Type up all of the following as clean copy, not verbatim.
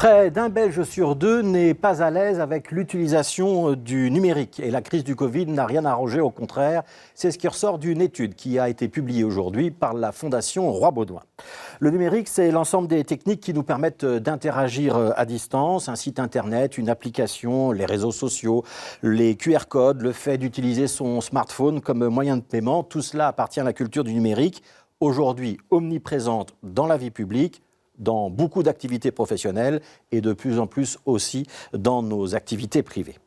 Près d'un Belge sur deux n'est pas à l'aise avec l'utilisation du numérique. Et la crise du Covid n'a rien arrangé, au contraire. C'est ce qui ressort d'une étude qui a été publiée aujourd'hui par la Fondation Roi-Baudouin. Le numérique, c'est l'ensemble des techniques qui nous permettent d'interagir à distance. Un site internet, une application, les réseaux sociaux, les QR codes, le fait d'utiliser son smartphone comme moyen de paiement. Tout cela appartient à la culture du numérique, aujourd'hui omniprésente dans la vie publique, dans beaucoup d'activités professionnelles et de plus en plus aussi dans nos activités privées.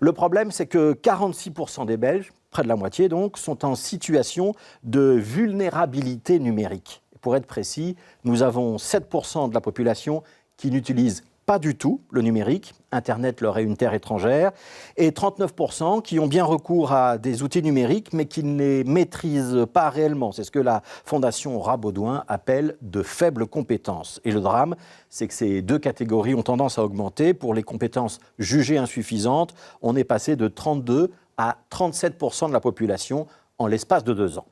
Le problème, c'est que 46% des Belges, près de la moitié donc, sont en situation de vulnérabilité numérique. Pour être précis, nous avons 7% de la population qui n'utilise pas du tout le numérique, Internet leur est une terre étrangère, et 39% qui ont bien recours à des outils numériques mais qui ne les maîtrisent pas réellement. C'est ce que la Fondation Roi-Baudouin appelle de faibles compétences. Et le drame, c'est que ces deux catégories ont tendance à augmenter. Pour les compétences jugées insuffisantes, on est passé de 32 à 37% de la population en l'espace de 2 ans.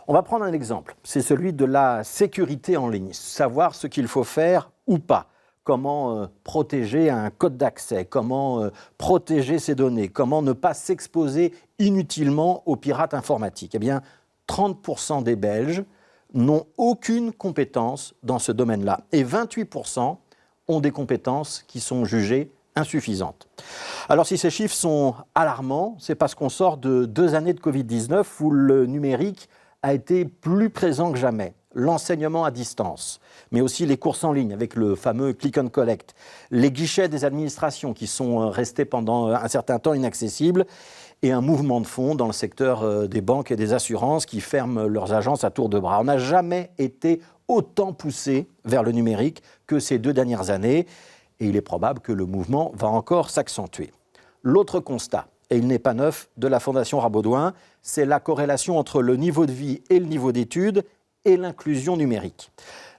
On va prendre un exemple, c'est celui de la sécurité en ligne, savoir ce qu'il faut faire ou pas. Comment protéger un code d'accès, comment protéger ses données, comment ne pas s'exposer inutilement aux pirates informatiques. Eh bien, 30% des Belges n'ont aucune compétence dans ce domaine-là et 28% ont des compétences qui sont jugées insuffisantes. Alors si ces chiffres sont alarmants, c'est parce qu'on sort de 2 années de Covid-19 où le numérique a été plus présent que jamais. L'enseignement à distance, mais aussi les courses en ligne avec le fameux click and collect, les guichets des administrations qui sont restés pendant un certain temps inaccessibles et un mouvement de fond dans le secteur des banques et des assurances qui ferment leurs agences à tour de bras. On n'a jamais été autant poussé vers le numérique que ces 2 dernières années et il est probable que le mouvement va encore s'accentuer. L'autre constat, et il n'est pas neuf, de la Fondation Roi-Baudouin, c'est la corrélation entre le niveau de vie et le niveau d'études et l'inclusion numérique.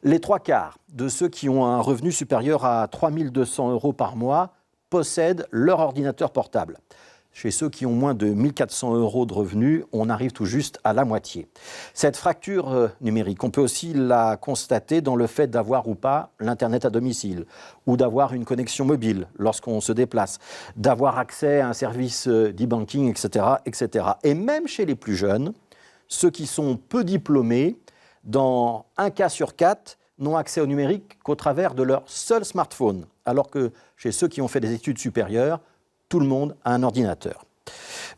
Les 3/4 de ceux qui ont un revenu supérieur à 3 200 € par mois possèdent leur ordinateur portable. Chez ceux qui ont moins de 1 400 € de revenus, on arrive tout juste à la moitié. Cette fracture numérique, on peut aussi la constater dans le fait d'avoir ou pas l'Internet à domicile, ou d'avoir une connexion mobile lorsqu'on se déplace, d'avoir accès à un service d'e-banking, etc., etc. Et même chez les plus jeunes, ceux qui sont peu diplômés, dans 1 cas sur 4, n'ont accès au numérique qu'au travers de leur seul smartphone, alors que chez ceux qui ont fait des études supérieures, tout le monde a un ordinateur.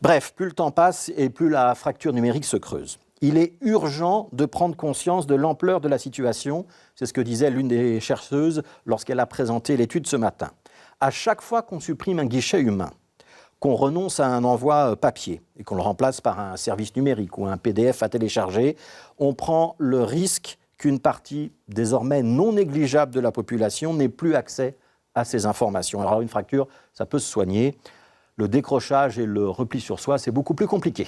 Bref, plus le temps passe et plus la fracture numérique se creuse. Il est urgent de prendre conscience de l'ampleur de la situation, c'est ce que disait l'une des chercheuses lorsqu'elle a présenté l'étude ce matin. À chaque fois qu'on supprime un guichet humain, qu'on renonce à un envoi papier et qu'on le remplace par un service numérique ou un PDF à télécharger, on prend le risque qu'une partie désormais non négligeable de la population n'ait plus accès à ces informations. Alors une fracture, ça peut se soigner. Le décrochage et le repli sur soi, c'est beaucoup plus compliqué.